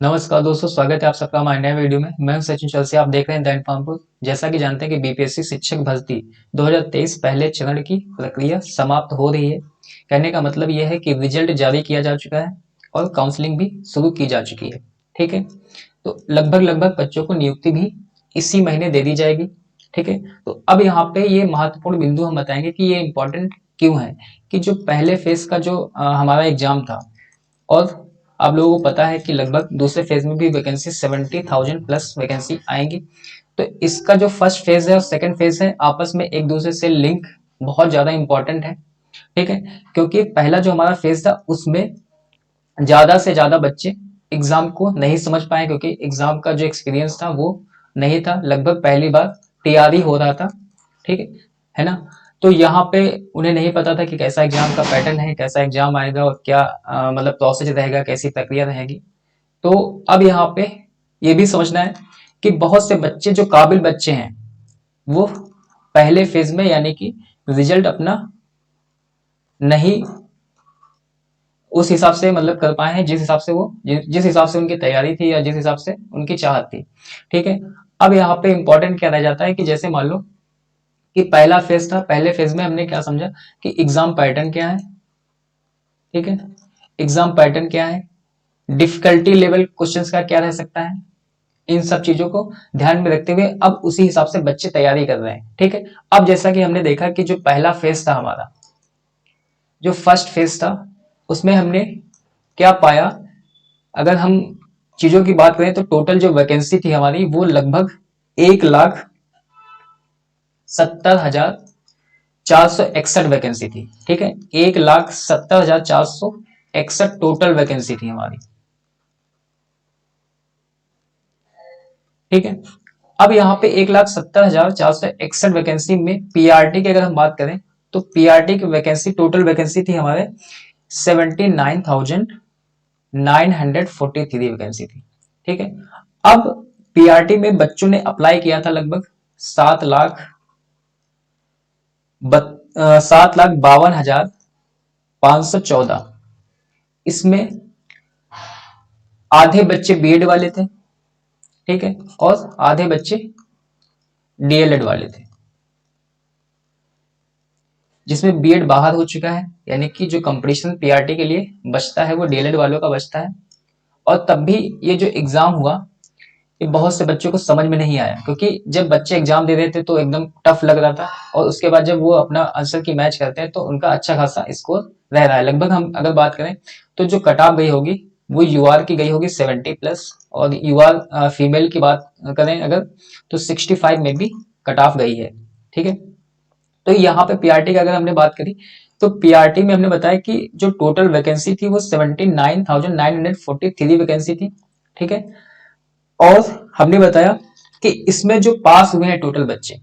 नमस्कार दोस्तों, स्वागत है आप सबका हमारे नए वीडियो में। मैं हूं सचिन चौरसिया, आप देख रहे हैं द इन्फॉर्मपुर। जैसा कि जानते हैं कि बीपीएससी शिक्षक भर्ती 2023 पहले चरण की प्रक्रिया समाप्त हो रही है। कहने का मतलब यह है कि रिजल्ट जारी किया जा चुका है और काउंसलिंग भी शुरू की जा चुकी है। ठीक है, तो लगभग बच्चों को नियुक्ति भी इसी महीने दे दी जाएगी। ठीक है, तो अब यहाँ पे ये महत्वपूर्ण बिंदु हम बताएंगे कि ये इंपॉर्टेंट क्यों है। कि जो पहले फेज का जो हमारा एग्जाम था, और आप लोगों को पता है कि लगभग दूसरे फेज में भी वैकेंसी 70,000 प्लस वैकेंसी आएंगी। तो इसका जो फर्स्ट फेज है और सेकंड फेज है, आपस में एक दूसरे से लिंक बहुत ज्यादा इंपॉर्टेंट है। ठीक है, क्योंकि पहला जो हमारा फेज था उसमें ज्यादा से ज्यादा बच्चे एग्जाम को नहीं समझ पाए, क्योंकि एग्जाम का जो एक्सपीरियंस था वो नहीं था। लगभग पहली बार तैयारी हो रहा था। ठीक है ना। तो यहाँ पे उन्हें नहीं पता था कि कैसा एग्जाम का पैटर्न है, कैसा एग्जाम आएगा और क्या मतलब प्रोसेस रहेगा, कैसी प्रक्रिया रहेगी। तो अब यहाँ पे ये भी समझना है कि बहुत से बच्चे जो काबिल बच्चे हैं वो पहले फेज में यानी कि रिजल्ट अपना नहीं उस हिसाब से मतलब कर पाए हैं, जिस हिसाब से जिस हिसाब से उनकी तैयारी थी या जिस हिसाब से उनकी चाहत थी। ठीक है, अब यहाँ पे इंपॉर्टेंट क्या रह जाता है कि जैसे मान लो कि पहला फेज था, पहले फेज में हमने क्या समझा कि एग्जाम पैटर्न क्या है। ठीक है, एग्जाम पैटर्न क्या है, डिफिकल्टी लेवल क्वेश्चंस का क्या रह सकता है, इन सब चीजों को ध्यान में रखते हुए अब उसी हिसाब से बच्चे तैयारी कर रहे हैं। ठीक है, अब जैसा कि हमने देखा कि जो पहला फेज था हमारा, जो फर्स्ट फेज था, उसमें हमने क्या पाया। अगर हम चीजों की बात करें तो टोटल जो वैकेंसी थी हमारी वो लगभग 1,70,461 वैकेंसी थी। ठीक है, 1,70,461 टोटल वैकेंसी थी हमारी। ठीक है, अब यहाँ पे 1,70,461 वैकेंसी में पीआरटी की अगर हम बात करें तो पीआरटी की वैकेंसी टोटल वैकेंसी थी हमारे 79,943 वैकेंसी थी। ठीक है, अब पीआरटी में बच्चों ने अप्लाई किया था लगभग 7,52,514। इसमें आधे बच्चे बीएड वाले थे। ठीक है, और आधे बच्चे डीएलएड वाले थे, जिसमें बीएड बाहर हो चुका है, यानी कि जो कंपटीशन पीआरटी के लिए बचता है वो डीएलएड वालों का बचता है। और तब भी ये जो एग्जाम हुआ ये बहुत से बच्चों को समझ में नहीं आया, क्योंकि जब बच्चे एग्जाम दे रहे थे तो एकदम टफ लग रहा था, और उसके बाद जब वो अपना आंसर की मैच करते हैं तो उनका अच्छा खासा स्कोर रह रहा है। लगभग हम अगर बात करें तो जो कट ऑफ गई होगी वो यूआर की गई होगी 70 प्लस, और यूआर फीमेल की बात करें अगर तो 65 में भी कट ऑफ गई है। ठीक है, तो यहाँ पे पीआरटी की अगर हमने बात करी तो पीआरटी में हमने बताया कि जो टोटल वैकेंसी थी वो 79,943 वैकेंसी थी। ठीक है, और हमने बताया कि इसमें जो पास हुए हैं टोटल बच्चे,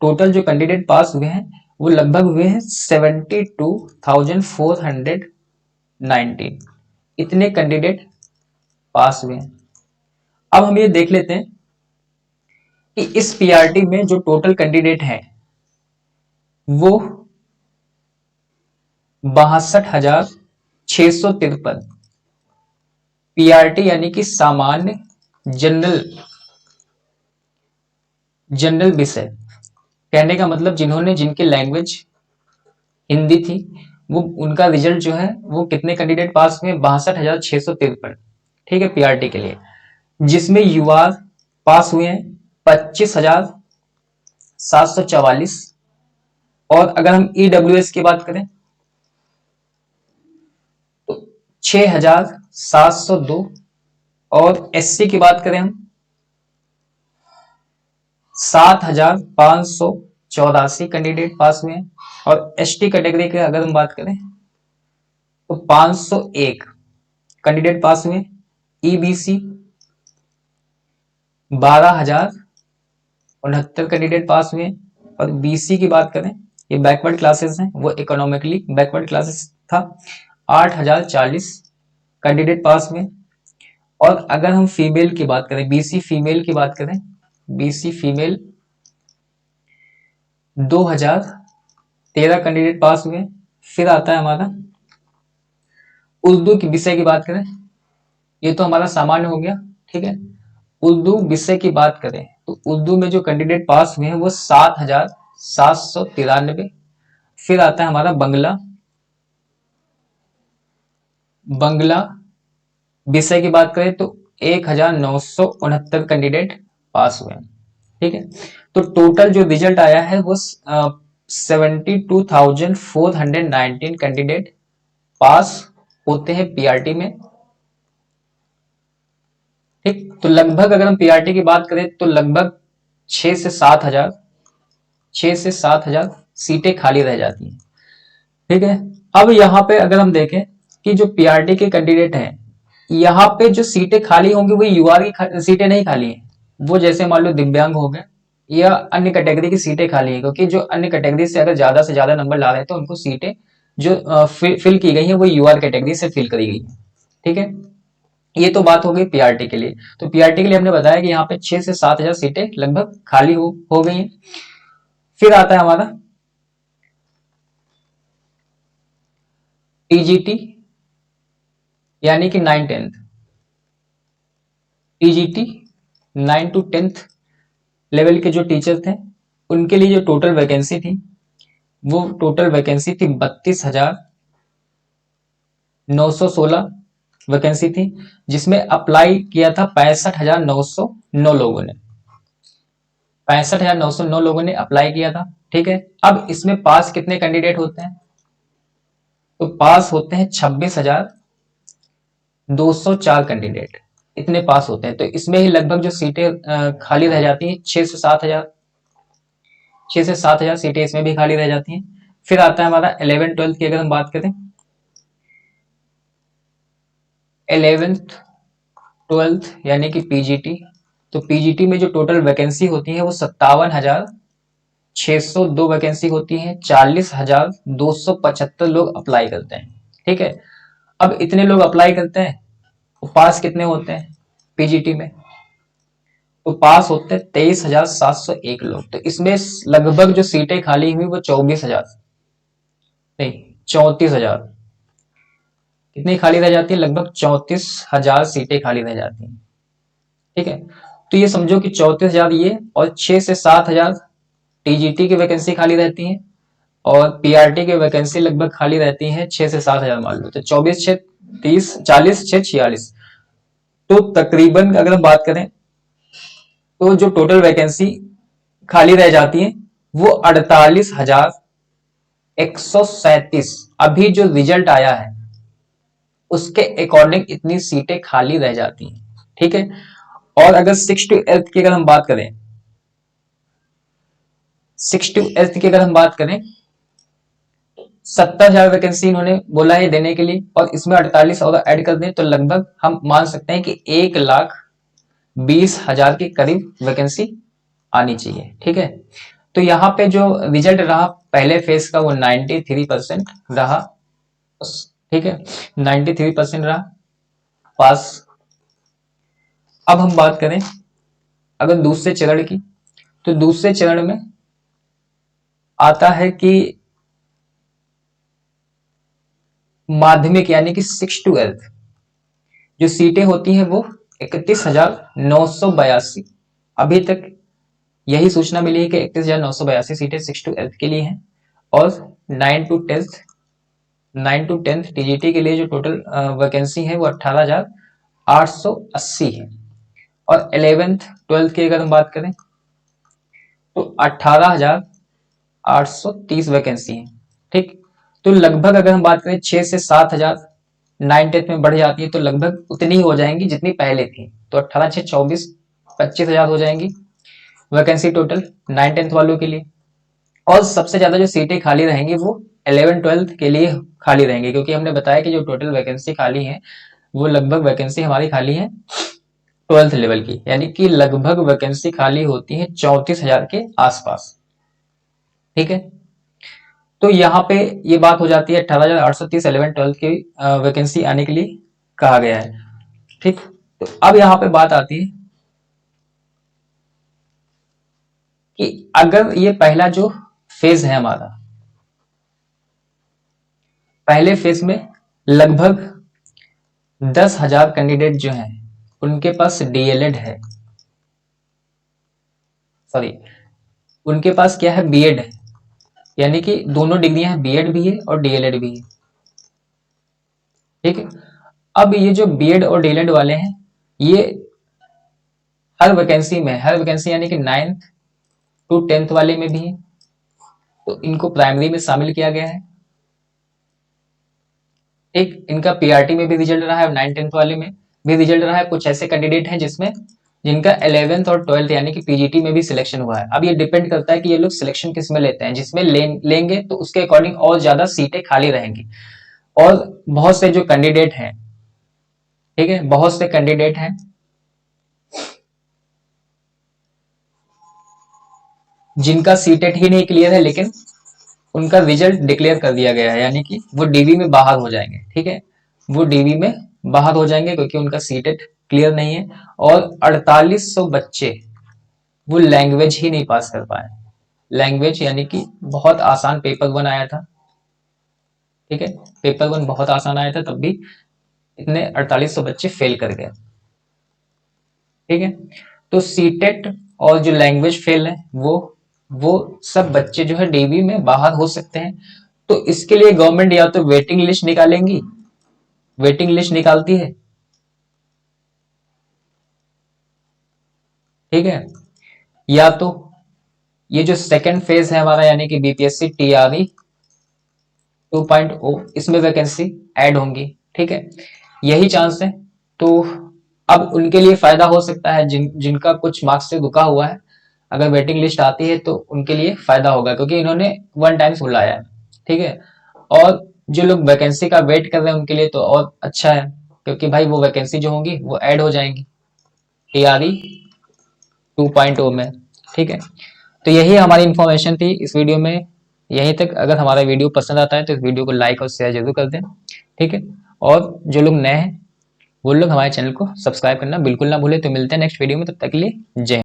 टोटल जो कैंडिडेट पास हुए हैं वो लगभग हुए हैं 72,419। इतने कैंडिडेट पास हुए हैं। अब हम ये देख लेते हैं कि इस पीआरटी में जो टोटल कैंडिडेट हैं वो 62,653 पीआरटी यानी कि सामान्य जनरल जनरल विषय। कहने का मतलब जिन्होंने जिनकी लैंग्वेज हिंदी थी वो उनका रिजल्ट जो है वो कितने कैंडिडेट पास हुए, 62,653। ठीक है, पीआरटी के लिए, जिसमें युवा पास हुए हैं 25,744। और अगर हम ईडब्ल्यूएस की बात करें तो 6,702। और एससी की बात करें हम 7,584 कैंडिडेट पास हुए हैं। और एसटी कैटेगरी की अगर हम बात करें तो 501 कैंडिडेट पास हुए। ईबीसी 12,069 कैंडिडेट पास हुए। और बीसी की बात करें, ये बैकवर्ड क्लासेस हैं, वो इकोनॉमिकली बैकवर्ड क्लासेस था, 8,040 कैंडिडेट पास हुए। और अगर हम फीमेल की बात करें, बीसी फीमेल की बात करें, बीसी फीमेल 2,013 कैंडिडेट पास हुए। फिर आता है हमारा उर्दू की विषय की बात करें, ये तो हमारा सामान्य हो गया, ठीक है। उर्दू विषय की बात करें तो उर्दू में जो कैंडिडेट पास हुए हैं वो 7,793। फिर आता है हमारा बंगला। बंगला विषय की बात करें तो 1,969 कैंडिडेट पास हुए हैं, ठीक है। तो टोटल जो रिजल्ट आया है वो 72,419 कैंडिडेट पास होते हैं पीआरटी में, ठीक। तो लगभग अगर हम पीआरटी की बात करें तो लगभग 6 से 7 हजार सीटें खाली रह जाती हैं, ठीक है। अब यहाँ पे अगर हम देखें कि जो पीआरटी के कैंडिडेट हैं, यहाँ पे जो सीटें खाली होंगी वो यूआर की सीटें नहीं खाली हैं, वो जैसे मान लो दिव्यांग हो गए या अन्य कैटेगरी की सीटें खाली हैं, क्योंकि जो अन्य कैटेगरी से अगर ज्यादा से ज्यादा नंबर ला रहे हैं तो उनको सीटें जो फिल की गई है वो यूआर कैटेगरी से फिल करी गई है, ठीक है। ये तो बात हो गई पीआरटी के लिए। तो पीआरटी के लिए हमने बताया कि यहाँ पे 6 से 7 हजार सीटें लगभग खाली हो गई हैं। फिर आता है हमारा टीजीटी यानी कि 9-10th। TGT 9 to 10th level के जो टीचर थे उनके लिए जो टोटल वैकेंसी थी वो टोटल वैकेंसी थी 32,916 वैकेंसी थी, जिसमें अप्लाई किया था 65,909 लोगों ने। 65,909 लोगों ने अप्लाई किया था, ठीक है। अब इसमें पास कितने कैंडिडेट होते हैं? तो पास होते हैं 26,204 कैंडिडेट, इतने पास होते हैं। तो इसमें ही लगभग जो सीटें खाली रह जाती हैं 6 से 7 हजार सीटें इसमें भी खाली रह जाती हैं। फिर आता है हमारा 11th-12th की अगर हम बात करें, 11th-12th यानी कि पीजीटी। तो पीजीटी में जो टोटल वैकेंसी होती है वो 57,602 वैकेंसी होती है, 40,275 लोग अप्लाई करते हैं, ठीक है। अब इतने लोग अप्लाई करते हैं तो पास कितने होते हैं पीजीटी में? तो पास होते हैं 23,701 लोग। तो इसमें लगभग जो सीटें खाली हुई वो 24,000 नहीं 34,000, कितनी खाली रह जाती है? लगभग 34,000 सीटें खाली रह जाती हैं, ठीक है। तो ये समझो कि 34,000 ये और 6 से 7 हजार टीजीटी की वैकेंसी खाली रहती है और पीआरटी की वैकेंसी लगभग खाली रहती है 6 से 7 हजार मान लो। तो 24, 6, 30, 40, 46। तो तकरीबन अगर हम बात करें तो जो टोटल वैकेंसी खाली रह जाती है वो 48,137। अभी जो रिजल्ट आया है उसके अकॉर्डिंग इतनी सीटें खाली रह जाती हैं, ठीक है। और अगर 6 to 8 की अगर हम बात करें, 6 to 8 की अगर हम बात करें 70,000 वैकेंसी इन्होंने बोला है देने के लिए, और इसमें 48 और ऐड कर दें तो लगभग हम मान सकते हैं कि 1,20,000 के करीब वैकेंसी आनी चाहिए, ठीक है। तो यहाँ पे जो रिजल्ट रहा पहले फेज का वो 93% रहा, ठीक है, 93% रहा पास। अब हम बात करें अगर दूसरे चरण की, तो दूसरे चरण में आता है कि माध्यमिक यानी कि 6 to 8 जो सीटें होती हैं वो 31,982। अभी तक यही सूचना मिली है कि 31,982 सीटें 6 to 8 के लिए हैं। और 9 to 10th टीजीटी के लिए जो टोटल वैकेंसी है वो 18,880 है। और 11th-12th की अगर हम बात करें तो 18,830 वैकेंसी है, ठीक। तो लगभग अगर हम बात करें 6 से 7 हजार 9-10th में बढ़ जाती है तो लगभग उतनी ही हो जाएंगी जितनी पहले थी। तो 18 6 24 25,000 हो जाएंगी वैकेंसी टोटल 9-10th वालों के लिए। और सबसे ज्यादा जो सीटें खाली रहेंगी वो 11-12th के लिए खाली रहेंगी, क्योंकि हमने बताया कि जो टोटल वैकेंसी खाली है वो लगभग वैकेंसी हमारी खाली है 12th लेवल की, यानी कि लगभग वैकेंसी खाली होती है 34,000 के आसपास, ठीक है। तो यहाँ पे ये बात हो जाती है 18,830 11-12th की वैकेंसी आने के लिए कहा गया है, ठीक। तो अब यहाँ पे बात आती है कि अगर ये पहला जो फेज है हमारा, पहले फेज में लगभग 10,000 कैंडिडेट जो हैं उनके पास डीएलएड है, सॉरी उनके पास क्या है, बीएड है, यानी कि दोनों डिग्रियां हैं, बीएड भी है और डीएलएड भी है। ठीक है, अब ये जो बीएड और डीएलएड वाले हैं, ये हर वैकेंसी में, हर वैकेंसी यानी कि 9th to 10th वाले में भी है, तो इनको प्राइमरी में शामिल किया गया है। एक इनका पीआरटी में भी रिजल्ट रहा है और 9th-10th वाले में भी रिजल्ट रहा है। कुछ ऐसे कैंडिडेट हैं जिसमें जिनका 11th और 12th यानी कि पीजीटी में भी सिलेक्शन हुआ है। अब ये डिपेंड करता है कि ये लोग सिलेक्शन किस में लेते हैं, जिसमें लेंगे तो उसके अकॉर्डिंग और ज्यादा सीटें खाली रहेंगी। और बहुत से जो कैंडिडेट हैं, ठीक है, बहुत से कैंडिडेट हैं जिनका सीटेट ही नहीं क्लियर है, लेकिन उनका रिजल्ट डिक्लेयर कर दिया गया है, यानी कि वो डीवी में बाहर हो जाएंगे। ठीक है, वो डीवी में बाहर हो जाएंगे क्योंकि उनका सीटेट क्लियर नहीं है। और 4800 बच्चे वो लैंग्वेज ही नहीं पास कर पाए। लैंग्वेज यानी कि बहुत आसान पेपर 1 आया था, ठीक है, पेपर 1 बहुत आसान आया था, तब भी इतने 4800 बच्चे फेल कर गए। ठीक है, तो सीटेट और जो लैंग्वेज फेल है वो सब बच्चे जो है डीवी में बाहर हो सकते हैं। तो इसके लिए गवर्नमेंट या तो वेटिंग लिस्ट निकालेंगी, वेटिंग लिस्ट निकालती है, ठीक है, या तो ये जो सेकंड फेज है हमारा यानी कि बीपीएससी टीआरई 2.0, इसमें वैकेंसी ऐड होंगी। ठीक है, यही चांस है। तो अब उनके लिए फायदा हो सकता है जिनका कुछ मार्क्स से रुका हुआ है, अगर वेटिंग लिस्ट आती है तो उनके लिए फायदा होगा क्योंकि इन्होंने 1 टाइम बुलाया है। ठीक है, और जो लोग वैकेंसी का वेट कर रहे हैं उनके लिए तो और अच्छा है क्योंकि भाई वो वैकेंसी जो होंगी वो ऐड हो जाएंगी टीआरई 2.0 में। ठीक है, तो यही हमारी इंफॉर्मेशन थी इस वीडियो में। यहीं तक। अगर हमारा वीडियो पसंद आता है तो इस वीडियो को लाइक और शेयर जरूर कर दें। ठीक है, और जो लोग नए हैं वो लोग हमारे चैनल को सब्सक्राइब करना बिल्कुल ना भूलें। तो मिलते हैं नेक्स्ट वीडियो में, तब तक के लिए जय हिंद।